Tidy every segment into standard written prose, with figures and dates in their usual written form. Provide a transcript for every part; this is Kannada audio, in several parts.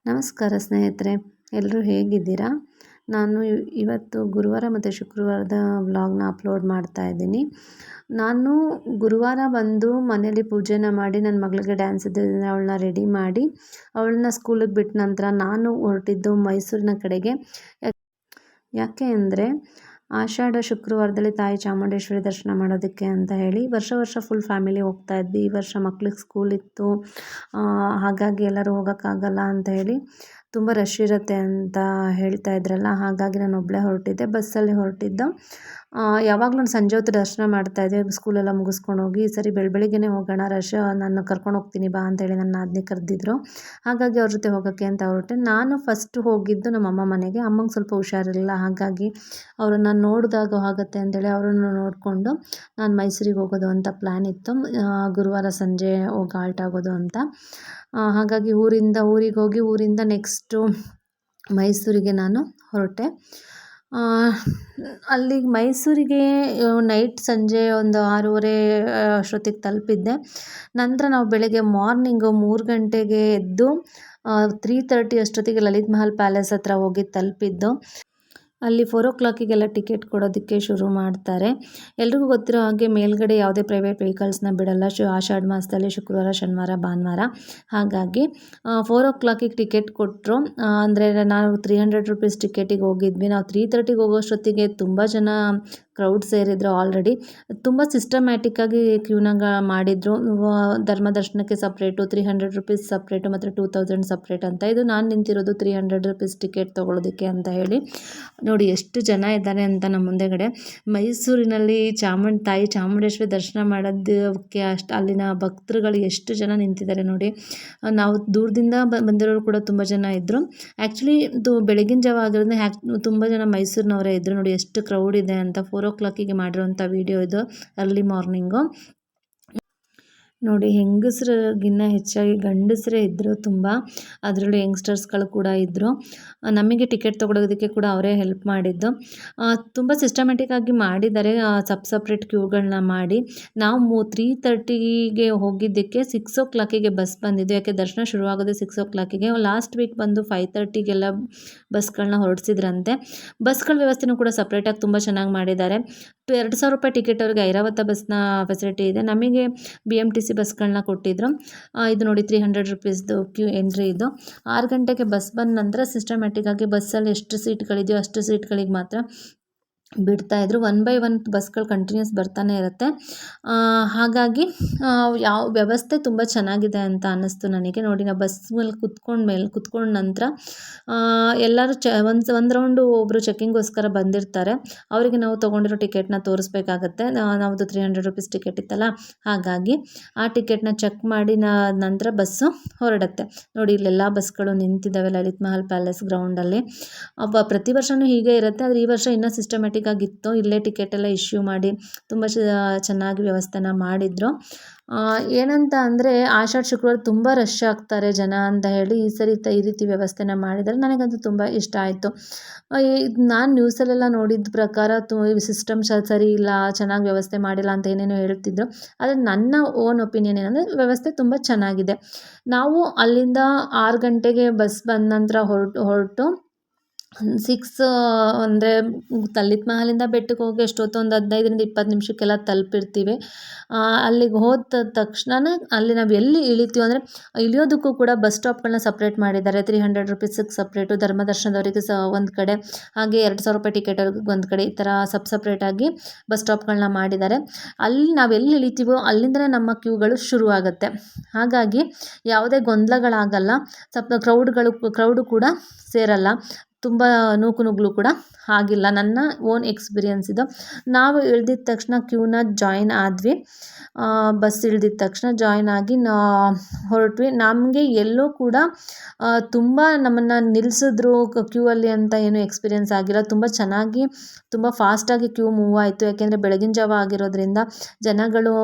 ನಮಸ್ಕಾರ ಸ್ನೇಹಿತರೆ, ಎಲ್ಲರೂ ಹೇಗಿದ್ದೀರಾ? ನಾನು ಇವತ್ತು ಗುರುವಾರ ಮತ್ತು ಶುಕ್ರವಾರದ ವ್ಲಾಗ್ನ ಅಪ್ಲೋಡ್ ಮಾಡ್ತಾ ಇದ್ದೀನಿ. ನಾನು ಗುರುವಾರ ಬಂದು ಮನೇಲಿ ಪೂಜೆನ ಮಾಡಿ ನನ್ನ ಮಗಳಿಗೆ ಡ್ಯಾನ್ಸ್ ಇದ್ದಿದ್ದರಿಂದ ಅವಳನ್ನ ರೆಡಿ ಮಾಡಿ ಅವಳನ್ನ ಸ್ಕೂಲಿಗೆ ಬಿಟ್ಟ ನಂತರ ನಾನು ಹೊರಟಿದ್ದು ಮೈಸೂರಿನ ಕಡೆಗೆ. ಯಾಕೆ ಅಂದರೆ ಆಷಾಢ ಶುಕ್ರವಾರದಲ್ಲಿ ತಾಯಿ ಚಾಮುಂಡೇಶ್ವರಿ ದರ್ಶನ ಮಾಡೋದಕ್ಕೆ ಅಂತ ಹೇಳಿ ವರ್ಷ ಫುಲ್ ಫ್ಯಾಮಿಲಿ ಹೋಗ್ತಾ ಇದ್ವಿ. ಈ ವರ್ಷ ಮಕ್ಳಿಗೆ ಸ್ಕೂಲ್ ಇತ್ತು, ಹಾಗಾಗಿ ಎಲ್ಲರೂ ಹೋಗೋಕ್ಕಾಗಲ್ಲ ಅಂತ ಹೇಳಿ ತುಂಬ ರಶ್ ಇರುತ್ತೆ ಅಂತ ಹೇಳ್ತಾ ಇದ್ರಲ್ಲ, ಹಾಗಾಗಿ ನಾನು ಒಬ್ಬಳೇ ಹೊರಟಿದ್ದೆ. ಬಸ್ಸಲ್ಲಿ ಹೊರಟಿದ್ದು. ಯಾವಾಗಲೂ ಸಂಜೆ ಹೊತ್ತು ದರ್ಶನ ಮಾಡ್ತಾಯಿದ್ದೆ, ಸ್ಕೂಲೆಲ್ಲ ಮುಗಿಸ್ಕೊಂಡು ಹೋಗಿ. ಈ ಸರಿ ಬೆಳಗ್ಗೆನೇ ಹೋಗೋಣ, ರಶ್, ನಾನು ಕರ್ಕೊಂಡು ಹೋಗ್ತೀನಿ ಬಾ ಅಂತೇಳಿ ನನ್ನ ನಾದಿನಿ ಕರೆದಿದ್ರು. ಹಾಗಾಗಿ ಅವ್ರ ಜೊತೆ ಹೋಗೋಕ್ಕೆ ಅಂತ ಹೊರಟೆ. ನಾನು ಫಸ್ಟ್ ಹೋಗಿದ್ದು ನಮ್ಮಮ್ಮ ಮನೆಗೆ. ಅಮ್ಮಂಗೆ ಸ್ವಲ್ಪ ಹುಷಾರಿರಲಿಲ್ಲ, ಹಾಗಾಗಿ ಅವರನ್ನು ನೋಡಿದಾಗ ಆಗುತ್ತೆ ಅಂತೇಳಿ ಅವರನ್ನು ನೋಡಿಕೊಂಡು ನಾನು ಮೈಸೂರಿಗೆ ಹೋಗೋದು ಅಂತ ಪ್ಲ್ಯಾನ್ ಇತ್ತು. ಗುರುವಾರ ಸಂಜೆ ಹೋಗಿ ಆಲ್ಟ್ ಆಗೋದು ಅಂತ. ಹಾಗಾಗಿ ಊರಿಗೆ ಹೋಗಿ ಊರಿಂದ ನೆಕ್ಸ್ಟು ಮೈಸೂರಿಗೆ ನಾನು ಹೊರಟೆ. ಅಲ್ಲಿಗೆ ಮೈಸೂರಿಗೆ ನೈಟ್ ಸಂಜೆ ಒಂದು 6:30 ಅಷ್ಟೊತ್ತಿಗೆ ತಲುಪಿದ್ದೆ. ನಂತರ ನಾವು ಬೆಳಗ್ಗೆ ಮಾರ್ನಿಂಗು 3 ಗಂಟೆಗೆ ಎದ್ದು 3:30 ಅಷ್ಟೊತ್ತಿಗೆ ಲಲಿತ್ ಮಹಲ್ ಪ್ಯಾಲೇಸ್ ಹತ್ರ ಹೋಗಿ ತಲುಪಿದ್ದು. ಅಲ್ಲಿ 4 o'clockಗೆಲ್ಲ ಟಿಕೆಟ್ ಕೊಡೋದಕ್ಕೆ ಶುರು ಮಾಡ್ತಾರೆ. ಎಲ್ರಿಗೂ ಗೊತ್ತಿರೋ ಹಾಗೆ ಮೇಲ್ಗಡೆ ಯಾವುದೇ ಪ್ರೈವೇಟ್ ವೆಹಿಕಲ್ಸ್ನ ಬಿಡಲ್ಲ ಆಷಾಢ ಮಾಸದಲ್ಲಿ ಶುಕ್ರವಾರ, ಶನಿವಾರ, ಭಾನುವಾರ. ಹಾಗಾಗಿ 4 o'clockಗೆ ಟಿಕೆಟ್ ಕೊಟ್ಟರು. ಅಂದರೆ ನಾವು 300 ರೂಪೀಸ್ ಟಿಕೆಟಿಗೆ ಹೋಗಿದ್ವಿ. ನಾವು 3:30ಗೆ ಹೋಗೋಷ್ಟೊತ್ತಿಗೆ ತುಂಬ ಜನ ಕ್ರೌಡ್ ಸೇರಿದ್ರು. ಆಲ್ರೆಡಿ ತುಂಬ ಸಿಸ್ಟಮ್ಯಾಟಿಕ್ಕಾಗಿ ಕ್ಯೂನಾಗ ಮಾಡಿದರು. ಧರ್ಮ ದರ್ಶನಕ್ಕೆ ಸಪ್ರೇಟು, 300 ರೂಪೀಸ್ ಸಪ್ರೇಟು ಮತ್ತು 2000 ಸಪ್ರೇಟ್ ಅಂತ. ಇದು ನಾನು ನಿಂತಿರೋದು 300 ರೂಪೀಸ್ ಟಿಕೆಟ್ ತೊಗೊಳೋದಕ್ಕೆ ಅಂತ ಹೇಳಿ. ನೋಡಿ ಎಷ್ಟು ಜನ ಇದ್ದಾರೆ ಅಂತ ನಮ್ಮ ಮುಂದೆಗಡೆ. ಮೈಸೂರಿನಲ್ಲಿ ತಾಯಿ ಚಾಮುಂಡೇಶ್ವರಿ ದರ್ಶನ ಮಾಡೋದಕ್ಕೆ ಅಲ್ಲಿನ ಭಕ್ತರುಗಳು ಎಷ್ಟು ಜನ ನಿಂತಿದ್ದಾರೆ ನೋಡಿ. ನಾವು ದೂರದಿಂದ ಬಂದಿರೋರು ಕೂಡ ತುಂಬ ಜನ ಇದ್ದರು. ಆ್ಯಕ್ಚುಲಿ ಇದು ಬೆಳಗಿನ ಜಾವ ಆಗಿರೋದ್ರಿಂದ ತುಂಬ ಜನ ಮೈಸೂರಿನವರೇ ಇದ್ದರು. ನೋಡಿ ಎಷ್ಟು ಕ್ರೌಡ್ ಇದೆ ಅಂತ. 4 o'clockಗೆ ಮಾಡಿರೋಂಥ ವಿಡಿಯೋ ಇದು, ಅರ್ಲಿ ಮಾರ್ನಿಂಗು. ನೋಡಿ, ಹೆಂಗಸರಿಗಿನ್ನ ಹೆಚ್ಚಾಗಿ ಗಂಡಸರೇ ಇದ್ದರು ತುಂಬ. ಅದರಲ್ಲೂ ಯಂಗ್ಸ್ಟರ್ಸ್ಗಳು ಕೂಡ ಇದ್ದರು. ನಮಗೆ ಟಿಕೆಟ್ ತೊಗೊಳೋದಕ್ಕೆ ಕೂಡ ಅವರೇ ಹೆಲ್ಪ್ ಮಾಡಿದ್ದು. ತುಂಬ ಸಿಸ್ಟಮ್ಯಾಟಿಕ್ಕಾಗಿ ಮಾಡಿದ್ದಾರೆ, ಸಪ್ರೇಟ್ ಕ್ಯೂಗಳನ್ನ ಮಾಡಿ. ನಾವು 3:30ಗೆ ಹೋಗಿದ್ದಕ್ಕೆ 6 o'clockಗೆ ಬಸ್ ಬಂದಿದ್ದು. ಯಾಕೆ ದರ್ಶನ ಶುರುವಾಗೋದೇ 6 o'clockಗೆ. ಲಾಸ್ಟ್ ವೀಕ್ ಬಂದು 5:30ಗೆಲ್ಲ ಬಸ್ಗಳನ್ನ ಹೊರಡಿಸಿದ್ರಂತೆ. ಬಸ್ಗಳ ವ್ಯವಸ್ಥೆನೂ ಕೂಡ ಸಪ್ರೇಟಾಗಿ ತುಂಬ ಚೆನ್ನಾಗಿ ಮಾಡಿದ್ದಾರೆ. 2,000 ರೂಪಾಯಿ ಟಿಕೆಟ್ ಅವ್ರಿಗೆ ಐರಾವತ ಬಸ್ನ ಫೆಸಿಲಿಟಿ ಇದೆ. ನಮಗೆ BMTC ಬಸ್ಗಳನ್ನ ಕೊಟ್ಟಿದ್ರು. ಇದು ನೋಡಿ 300 ರೂಪೀಸ್ದು ಕ್ಯೂ ಎಂಟ್ರಿ ಇದು. 6 ಗಂಟೆಗೆ ಬಸ್ ಬಂದ ನಂತರ ಸಿಸ್ಟಮ್ಯಾಟಿಕ್ಕಾಗಿ ಬಸ್ಸಲ್ಲಿ ಎಷ್ಟು ಸೀಟ್ಗಳಿದೆಯೋ ಅಷ್ಟು ಸೀಟ್ಗಳಿಗೆ ಮಾತ್ರ ಬಿಡ್ತಾಯಿದ್ರು. 1 by 1 ಬಸ್ಗಳು ಕಂಟಿನ್ಯೂಸ್ ಬರ್ತಾನೆ ಇರುತ್ತೆ. ಹಾಗಾಗಿ ಯಾವ ವ್ಯವಸ್ಥೆ ತುಂಬ ಚೆನ್ನಾಗಿದೆ ಅಂತ ಅನ್ನಿಸ್ತು ನನಗೆ. ನೋಡಿ, ನಾವು ಬಸ್ ಮೇಲೆ ಕುತ್ಕೊಂಡ ನಂತರ ಎಲ್ಲರೂ ಒಂದು ರೌಂಡು ಒಬ್ಬರು ಚೆಕ್ಕಿಂಗ್ಗೋಸ್ಕರ ಬಂದಿರ್ತಾರೆ. ಅವರಿಗೆ ನಾವು ತೊಗೊಂಡಿರೋ ಟಿಕೆಟ್ನ ತೋರಿಸ್ಬೇಕಾಗತ್ತೆ. ನಾವುದು 300 ರೂಪೀಸ್ ಟಿಕೆಟ್ ಇತ್ತಲ್ಲ, ಹಾಗಾಗಿ ಆ ಟಿಕೆಟ್ನ ಚೆಕ್ ಮಾಡಿ ನಂತರ ಬಸ್ಸು ಹೊರಡುತ್ತೆ. ನೋಡಿ, ಇಲ್ಲೆಲ್ಲ ಬಸ್ಗಳು ನಿಂತಿದ್ದಾವೆ ಲಲಿತ್ ಮಹಲ್ ಪ್ಯಾಲೇಸ್ ಗ್ರೌಂಡಲ್ಲಿ. ಪ್ರತಿ ವರ್ಷವೂ ಹೀಗೆ ಇರುತ್ತೆ, ಆದರೆ ಈ ವರ್ಷ ಇನ್ನೂ ಸಿಸ್ಟಮ್ಯಾಟಿಕ್ ಆಗಿತ್ತು. ಇಲ್ಲೇ ಟಿಕೆಟ್ ಎಲ್ಲ ಇಶ್ಯೂ ಮಾಡಿ ತುಂಬ ಚೆನ್ನಾಗಿ ವ್ಯವಸ್ಥೆನ ಮಾಡಿದರು. ಏನಂತ ಅಂದರೆ ಆಷಾಢ ಶುಕ್ರವಾರ ತುಂಬ ರಶ್ ಆಗ್ತಾರೆ ಜನ ಅಂತ ಹೇಳಿ ಈ ಸರಿ ಈ ರೀತಿ ವ್ಯವಸ್ಥೆನ ಮಾಡಿದ್ದಾರೆ. ನನಗಂತೂ ತುಂಬ ಇಷ್ಟ ಆಯಿತು. ನಾನು ನ್ಯೂಸಲ್ಲೆಲ್ಲ ನೋಡಿದ ಪ್ರಕಾರ ಸಿಸ್ಟಮ್ ಸರಿ ಇಲ್ಲ, ಚೆನ್ನಾಗಿ ವ್ಯವಸ್ಥೆ ಮಾಡಿಲ್ಲ ಅಂತ ಏನೇನೋ ಹೇಳ್ತಿದ್ರು. ಆದರೆ ನನ್ನ ಓನ್ ಒಪಿನಿಯನ್ ಏನಂದರೆ ವ್ಯವಸ್ಥೆ ತುಂಬ ಚೆನ್ನಾಗಿದೆ. ನಾವು ಅಲ್ಲಿಂದ 6 ಗಂಟೆಗೆ ಬಸ್ ಬಂದ ನಂತರ ಹೊರಟು 6 ಅಂದರೆ ಲಲಿತ್ ಮಹಲಿಂದ ಬೆಟ್ಟಕ್ಕೆ ಹೋಗಿ ಎಷ್ಟೊತ್ತು ಒಂದು 15ರಿಂದ 20 ನಿಮಿಷಕ್ಕೆಲ್ಲ ತಲುಪಿರ್ತೀವಿ. ಅಲ್ಲಿಗೆ ಹೋದ ತಕ್ಷಣವೇ ಅಲ್ಲಿ ನಾವು ಎಲ್ಲಿ ಇಳಿತೀವಿ ಅಂದರೆ ಇಳಿಯೋದಕ್ಕೂ ಕೂಡ ಬಸ್ ಸ್ಟಾಪ್ಗಳನ್ನ ಸಪ್ರೇಟ್ ಮಾಡಿದ್ದಾರೆ. 300 ರೂಪೀಸಿಗೆ ಸಪ್ರೇಟು, ಧರ್ಮ ದರ್ಶನದವರಿಗೆ ಒಂದು ಕಡೆ, ಹಾಗೆ 2,000 ರೂಪಾಯಿ ಟಿಕೆಟ್ ಅವ್ರಿಗೆ ಒಂದು ಕಡೆ, ಈ ಥರ ಸಪ್ರೇಟಾಗಿ ಬಸ್ ಸ್ಟಾಪ್ಗಳನ್ನ ಮಾಡಿದ್ದಾರೆ. ಅಲ್ಲಿ ನಾವು ಎಲ್ಲಿ ಇಳಿತೀವೋ ಅಲ್ಲಿಂದಲೇ ನಮ್ಮ ಕ್ಯೂಗಳು ಶುರುವಾಗುತ್ತೆ. ಹಾಗಾಗಿ ಯಾವುದೇ ಗೊಂದಲಗಳಾಗಲ್ಲ. ಕ್ರೌಡು ಕೂಡ ಸೇರಲ್ಲ. ತುಂಬ ನೂಕುನುಗ್ಗಲು ಕೂಡ ಆಗಿಲ್ಲ. ನನ್ನ ಓನ್ ಎಕ್ಸ್ಪೀರಿಯನ್ಸ್ ಇದು. ನಾವು ಇಳಿದಿದ ತಕ್ಷಣ ಕ್ಯೂನ ಜಾಯಿನ್ ಆದ್ವಿ. ಬಸ್ ಇಳಿದಿದ ತಕ್ಷಣ ಜಾಯಿನ್ ಆಗಿ ಹೊರಟ್ವಿ. ನಮಗೆ ಎಲ್ಲೂ ಕೂಡ ತುಂಬ ನಮ್ಮನ್ನು ನಿಲ್ಲಿಸಿದ್ರು ಕ್ಯೂ ಅಲ್ಲಿ ಅಂತ ಏನೂ ಎಕ್ಸ್ಪೀರಿಯನ್ಸ್ ಆಗಿಲ್ಲ. ತುಂಬ ಚೆನ್ನಾಗಿ ತುಂಬ ಫಾಸ್ಟಾಗಿ ಕ್ಯೂ ಮೂವ್ ಆಯಿತು. ಯಾಕೆಂದರೆ ಬೆಳಗಿನ ಜಾವ ಆಗಿರೋದ್ರಿಂದ ಜನಗಳು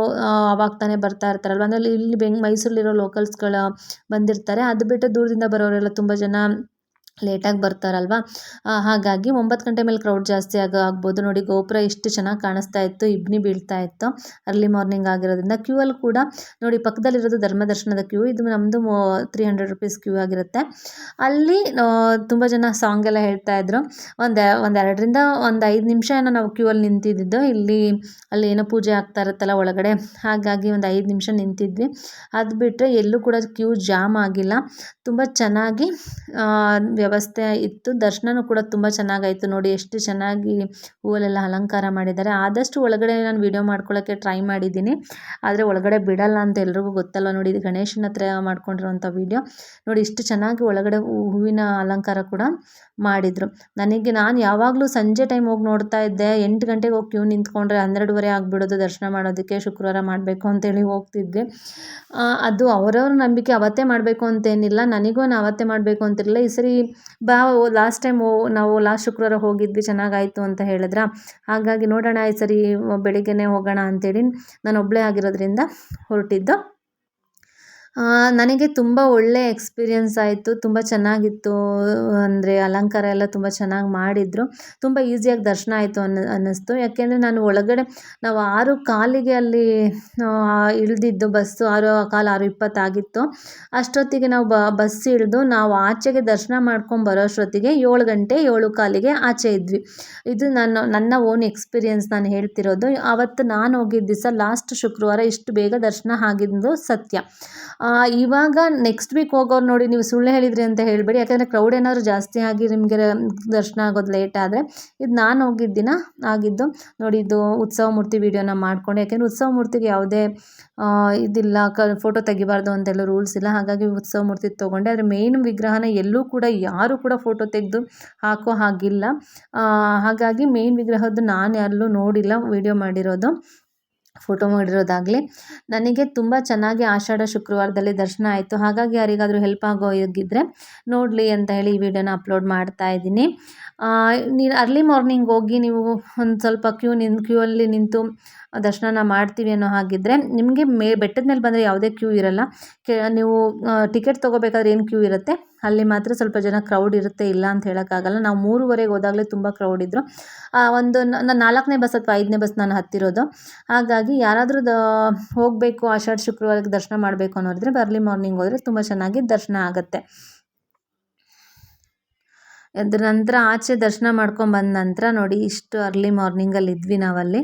ಆವಾಗ ತಾನೇ ಬರ್ತಾ ಇರ್ತಾರಲ್ವ. ಅಂದರೆ ಇಲ್ಲಿ ಮೈಸೂರಲ್ಲಿರೋ ಲೋಕಲ್ಸ್ಗಳು ಬಂದಿರ್ತಾರೆ. ಅದು ಬಿಟ್ಟು ದೂರದಿಂದ ಬರೋರೆಲ್ಲ ತುಂಬ ಜನ ಲೇಟಾಗಿ ಬರ್ತಾರಲ್ವ, ಹಾಗಾಗಿ 9 ಗಂಟೆ ಮೇಲೆ ಕ್ರೌಡ್ ಜಾಸ್ತಿ ಆಗ್ಬೋದು. ನೋಡಿ ಗೋಪುರ ಎಷ್ಟು ಚೆನ್ನಾಗಿ ಕಾಣಿಸ್ತಾ ಇತ್ತು, ಇಬ್ಬನಿ ಬೀಳ್ತಾ ಇತ್ತು ಅರ್ಲಿ ಮಾರ್ನಿಂಗ್ ಆಗಿರೋದ್ರಿಂದ. ಕ್ಯೂ ಅಲ್ಲಿ ಕೂಡ ನೋಡಿ ಪಕ್ಕದಲ್ಲಿರೋದು ಧರ್ಮ ದರ್ಶನದ ಕ್ಯೂ, ಇದು ನಮ್ಮದು 300 ರುಪೀಸ್ ಕ್ಯೂ ಆಗಿರುತ್ತೆ. ಅಲ್ಲಿ ತುಂಬ ಜನ ಸಾಂಗ್ ಎಲ್ಲ ಹೇಳ್ತಾ ಇದ್ರು. ಒಂದೆರಡರಿಂದ ಒಂದು 5 ನಿಮಿಷ ಏನೋ ನಾವು ಕ್ಯೂ ಅಲ್ಲಿ ನಿಂತಿದ್ದು. ಅಲ್ಲಿ ಏನೋ ಪೂಜೆ ಆಗ್ತಾ ಇರುತ್ತಲ್ಲ ಒಳಗಡೆ, ಹಾಗಾಗಿ ಒಂದು 5 ನಿಮಿಷ ನಿಂತಿದ್ವಿ. ಅದು ಬಿಟ್ಟರೆ ಎಲ್ಲೂ ಕೂಡ ಕ್ಯೂ ಜಾಮ್ ಆಗಿಲ್ಲ. ತುಂಬ ಚೆನ್ನಾಗಿ ವ್ಯವಸ್ಥೆ ಇತ್ತು. ದರ್ಶನನೂ ಕೂಡ ತುಂಬ ಚೆನ್ನಾಗಾಯಿತು. ನೋಡಿ ಎಷ್ಟು ಚೆನ್ನಾಗಿ ಹೂವಲ್ಲೆಲ್ಲ ಅಲಂಕಾರ ಮಾಡಿದ್ದಾರೆ. ಆದಷ್ಟು ಒಳಗಡೆ ನಾನು ವಿಡಿಯೋ ಮಾಡ್ಕೊಳ್ಳೋಕ್ಕೆ ಟ್ರೈ ಮಾಡಿದ್ದೀನಿ, ಆದರೆ ಒಳಗಡೆ ಬಿಡಲ್ಲ ಅಂತ ಎಲ್ರಿಗೂ ಗೊತ್ತಲ್ಲ. ನೋಡಿ ಇದು ಗಣೇಶನ ಹತ್ರ ಮಾಡ್ಕೊಂಡಿರೋಂಥ ವಿಡಿಯೋ. ನೋಡಿ ಇಷ್ಟು ಚೆನ್ನಾಗಿ ಒಳಗಡೆ ಹೂವಿನ ಅಲಂಕಾರ ಕೂಡ ಮಾಡಿದರು. ನಾನು ಯಾವಾಗಲೂ ಸಂಜೆ ಟೈಮ್ ಹೋಗಿ ನೋಡ್ತಾ ಇದ್ದೆ. 8 ಗಂಟೆಗೆ ಹೋಗಿ ಕ್ಯೂ ನಿಂತ್ಕೊಂಡ್ರೆ 12:30 ಆಗಿಬಿಡೋದು ದರ್ಶನ ಮಾಡೋದಕ್ಕೆ. ಶುಕ್ರವಾರ ಮಾಡಬೇಕು ಅಂತೇಳಿ ಹೋಗ್ತಿದ್ವಿ. ಅದು ಅವರವ್ರ ನಂಬಿಕೆ, ಅವತ್ತೇ ಮಾಡಬೇಕು ಅಂತೇನಿಲ್ಲ. ನನಗೂ ಅವತ್ತೇ ಮಾಡಬೇಕು ಅಂತಿರಲಿಲ್ಲ. ಈ ಸರಿ ಲಾಸ್ಟ್ ಟೈಮ್ ನಾವು ಲಾಸ್ಟ್ ಶುಕ್ರವಾರ ಹೋಗಿದ್ವಿ, ಚೆನ್ನಾಗಾಯಿತು ಅಂತ ಹೇಳಿದ್ರ. ಹಾಗಾಗಿ ನೋಡೋಣ ಈ ಸರಿ ಬೆಳಿಗ್ಗೆನೇ ಹೋಗೋಣ ಅಂತೇಳಿ ನಾನು ಒಬ್ಬಳೇ ಆಗಿರೋದ್ರಿಂದ ಹೊರಟಿದ್ದು. ನನಗೆ ತುಂಬ ಒಳ್ಳೆ ಎಕ್ಸ್ಪೀರಿಯೆನ್ಸ್ ಆಯಿತು. ತುಂಬ ಚೆನ್ನಾಗಿತ್ತು. ಅಂದರೆ ಅಲಂಕಾರ ಎಲ್ಲ ತುಂಬ ಚೆನ್ನಾಗಿ ಮಾಡಿದರು. ತುಂಬ ಈಸಿಯಾಗಿ ದರ್ಶನ ಆಯಿತು ಅನ್ನಿಸ್ತು. ಯಾಕೆಂದರೆ ನಾವು 6:15 ಅಲ್ಲಿ ಇಳಿದಿದ್ದು ಬಸ್ಸು. 6:15, 6:20 ಆಗಿತ್ತು. ಅಷ್ಟೊತ್ತಿಗೆ ನಾವು ಬಸ್ ಇಳಿದು ನಾವು ಆಚೆಗೆ ದರ್ಶನ ಮಾಡ್ಕೊಂಡು ಬರೋಷ್ಟೊತ್ತಿಗೆ 7 ಗಂಟೆ 7:15ಗೆ ಆಚೆ ಇದ್ವಿ. ಇದು ನನ್ನ ಓನ್ ಎಕ್ಸ್ಪೀರಿಯೆನ್ಸ್ ನಾನು ಹೇಳ್ತಿರೋದು. ಆವತ್ತು ನಾನು ಹೋಗಿದ್ದ ದಿವಸ ಲಾಸ್ಟ್ ಶುಕ್ರವಾರ ಇಷ್ಟು ಬೇಗ ದರ್ಶನ ಆಗಿದ್ದು ಸತ್ಯ. ಇವಾಗ ನೆಕ್ಸ್ಟ್ ವೀಕ್ ಹೋಗೋರು ನೋಡಿ ನೀವು ಸುಳ್ಳು ಹೇಳಿದ್ರಿ ಅಂತ ಹೇಳಬೇಡಿ. ಯಾಕಂದರೆ ಕ್ರೌಡ್ ಏನಾದರೂ ಜಾಸ್ತಿ ಆಗಿ ನಿಮಗೆ ದರ್ಶನ ಆಗೋದು ಲೇಟ್ ಆದರೆ, ಇದು ನಾನು ಹೋಗಿದ್ದ ದಿನ ಆಗಿದ್ದು. ನೋಡಿ ಇದು ಉತ್ಸವ ಮೂರ್ತಿ ವಿಡಿಯೋನ ಮಾಡಿಕೊಂಡು, ಯಾಕೆಂದರೆ ಉತ್ಸವ ಮೂರ್ತಿಗೆ ಯಾವುದೇ ಇದಿಲ್ಲ, ಫೋಟೋ ತೆಗಿಬಾರ್ದು ಅಂತೆಲ್ಲ ರೂಲ್ಸ್ ಇಲ್ಲ. ಹಾಗಾಗಿ ಉತ್ಸವ ಮೂರ್ತಿ ತೊಗೊಂಡೆ. ಆದರೆ ಮೇನ್ ವಿಗ್ರಹನ ಎಲ್ಲೂ ಕೂಡ ಯಾರೂ ಕೂಡ ಫೋಟೋ ತೆಗೆದು ಹಾಕೋ ಹಾಗಿಲ್ಲ. ಹಾಗಾಗಿ ಮೇನ್ ವಿಗ್ರಹದ್ದು ನಾನು ಎಲ್ಲೂ ನೋಡಿಲ್ಲ ವಿಡಿಯೋ ಮಾಡಿರೋದು, ಫೋಟೋ ಮಾಡಿರೋದಾಗಲಿ. ನನಗೆ ತುಂಬ ಚೆನ್ನಾಗಿ ಆಷಾಢ ಶುಕ್ರವಾರದಲ್ಲಿ ದರ್ಶನ ಆಯಿತು. ಹಾಗಾಗಿ ಯಾರಿಗಾದರೂ ಹೆಲ್ಪ್ ಆಗೋಗಿದ್ದರೆ ನೋಡಲಿ ಅಂತ ಹೇಳಿ ಈ ವಿಡಿಯೋನ ಅಪ್ಲೋಡ್ ಮಾಡ್ತಾ ಇದ್ದೀನಿ. ಅರ್ಲಿ ಮಾರ್ನಿಂಗ್ ಹೋಗಿ ನೀವು ಒಂದು ಸ್ವಲ್ಪ ಕ್ಯೂ ಅಲ್ಲಿ ನಿಂತು ದರ್ಶನ ಮಾಡ್ತೀವಿ ಅನ್ನೋ ಹಾಗಿದ್ದರೆ ನಿಮಗೆ ಬೆಟ್ಟದ ಮೇಲೆ ಬಂದರೆ ಯಾವುದೇ ಕ್ಯೂ ಇರಲ್ಲ. ನೀವು ಟಿಕೆಟ್ ತೊಗೋಬೇಕಾದ್ರೆ ಏನು ಕ್ಯೂ ಇರುತ್ತೆ ಅಲ್ಲಿ ಮಾತ್ರ ಸ್ವಲ್ಪ ಜನ ಕ್ರೌಡ್ ಇರುತ್ತೆ, ಇಲ್ಲ ಅಂತ ಹೇಳೋಕ್ಕಾಗಲ್ಲ. ನಾವು 3:15 ಹೋದಾಗಲೇ ತುಂಬ ಕ್ರೌಡ್ ಇದ್ದರು. ನಾನು 4ನೇ ಬಸ್ ಅಥವಾ 5ನೇ ಬಸ್ ನಾನು ಹತ್ತಿರೋದು. ಹಾಗಾಗಿ ಯಾರಾದರೂ ಹೋಗಬೇಕು ಆಷಾಢ ಶುಕ್ರವಾರಕ್ಕೆ ದರ್ಶನ ಮಾಡಬೇಕು ಅನ್ನೋರಿದ್ರೆ ಅರ್ಲಿ ಮಾರ್ನಿಂಗ್ ಹೋದರೆ ತುಂಬ ಚೆನ್ನಾಗಿ ದರ್ಶನ ಆಗುತ್ತೆ. ಅದ್ರ ನಂತರ ಆಚೆ ದರ್ಶನ ಮಾಡ್ಕೊಂಬಂದ ನಂತರ ನೋಡಿ ಇಷ್ಟು ಅರ್ಲಿ ಮಾರ್ನಿಂಗಲ್ಲಿ ಇದ್ವಿ ನಾವಲ್ಲಿ.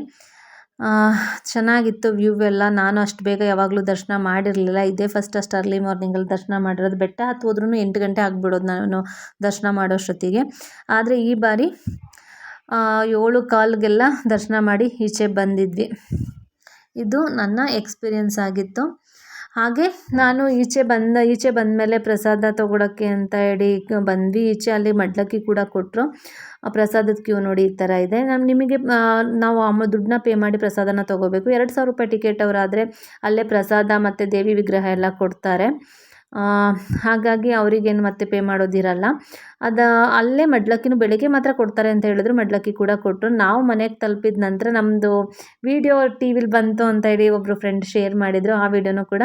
ಚೆನ್ನಾಗಿತ್ತು ವ್ಯೂ ಎಲ್ಲ. ನಾನು ಅಷ್ಟು ಬೇಗ ಯಾವಾಗಲೂ ದರ್ಶನ ಮಾಡಿರಲಿಲ್ಲ, ಇದೇ ಫಸ್ಟ್ ಅಷ್ಟು ಅರ್ಲಿ ಮಾರ್ನಿಂಗಲ್ಲಿ ದರ್ಶನ ಮಾಡಿರೋದು. ಬೆಟ್ಟ ಹತ್ತು ಹೋದ್ರೂ 8 ಗಂಟೆ ಆಗಿಬಿಡೋದು ನಾನು ದರ್ಶನ ಮಾಡೋಷ್ಟೊತ್ತಿಗೆ. ಆದರೆ ಈ ಬಾರಿ 7:15ಗೆಲ್ಲ ದರ್ಶನ ಮಾಡಿ ಈಚೆ ಬಂದಿದ್ವಿ. ಇದು ನನ್ನ ಎಕ್ಸ್ಪೀರಿಯೆನ್ಸ್ ಆಗಿತ್ತು. ಹಾಗೆ ನಾನು ಈಚೆ ಬಂದ ಮೇಲೆ ಪ್ರಸಾದ ತೊಗೊಳಕ್ಕೆ ಅಂತ ಹೇಳಿ ಬಂದ್ವಿ. ಈಚೆ ಅಲ್ಲಿ ಮಡ್ಲಕ್ಕಿ ಕೂಡ ಕೊಟ್ಟರು. ಪ್ರಸಾದದ ಕ್ಯೂ ನೋಡಿ ಈ ಥರ ಇದೆ. ನಾವು ದುಡ್ಡನ್ನ ಪೇ ಮಾಡಿ ಪ್ರಸಾದನ ತೊಗೋಬೇಕು. 2,000 ರೂಪಾಯಿ ಟಿಕೆಟ್ ಅವರಾದರೆ ಅಲ್ಲೇ ಪ್ರಸಾದ ಮತ್ತು ದೇವಿ ವಿಗ್ರಹ ಎಲ್ಲ ಕೊಡ್ತಾರೆ. ಹಾಗಾಗಿ ಅವರಿಗೇನು ಮತ್ತೆ ಪೇ ಮಾಡೋದಿರಲ್ಲ. ಅಲ್ಲೇ ಮಡ್ಲಕ್ಕಿನೂ ಬೆಳಗ್ಗೆ ಮಾತ್ರ ಕೊಡ್ತಾರೆ ಅಂತ ಹೇಳಿದ್ರು. ಮಡ್ಲಕ್ಕಿ ಕೂಡ ಕೊಟ್ಟರು. ನಾವು ಮನೆಗೆ ತಲುಪಿದ ನಂತರ ನಮ್ಮದು ವಿಡಿಯೋ ಟಿ ವಿಲಿ ಬಂತು ಅಂತ ಹೇಳಿ ಒಬ್ಬರು ಫ್ರೆಂಡ್ ಶೇರ್ ಮಾಡಿದರು. ಆ ವಿಡಿಯೋನೂ ಕೂಡ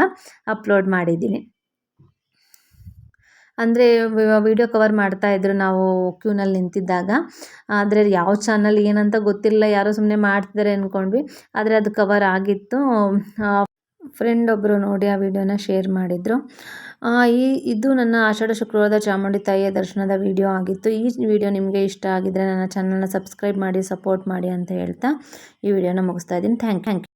ಅಪ್ಲೋಡ್ ಮಾಡಿದ್ದೀನಿ. ಅಂದರೆ ವಿಡಿಯೋ ಕವರ್ ಮಾಡ್ತಾಯಿದ್ರು ನಾವು ಕ್ಯೂನಲ್ಲಿ ನಿಂತಿದ್ದಾಗ. ಆದರೆ ಯಾವ ಚಾನಲ್ ಏನಂತ ಗೊತ್ತಿಲ್ಲ, ಯಾರೋ ಸುಮ್ಮನೆ ಮಾಡ್ತಿದ್ದಾರೆ ಅಂದ್ಕೊಂಡ್ವಿ. ಆದರೆ ಅದು ಕವರ್ ಆಗಿತ್ತು. ಫ್ರೆಂಡ್ ಒಬ್ಬರು ನೋಡಿ ಆ ವಿಡಿಯೋನ ಶೇರ್ ಮಾಡಿದರು. ಇದು ನನ್ನ ಆಷಾಢ ಶುಕ್ರವಾರದ ಚಾಮುಂಡಿ ತಾಯಿಯ ದರ್ಶನದ ವಿಡಿಯೋ ಆಗಿತ್ತು. ಈ ವಿಡಿಯೋ ನಿಮಗೆ ಇಷ್ಟ ಆಗಿದ್ದರೆ ನನ್ನ ಚಾನಲ್ನ ಸಬ್ಸ್ಕ್ರೈಬ್ ಮಾಡಿ, ಸಪೋರ್ಟ್ ಮಾಡಿ ಅಂತ ಹೇಳ್ತಾ ಈ ವಿಡಿಯೋನ ಮುಗಿಸ್ತಾ ಇದ್ದೀನಿ. Thank you.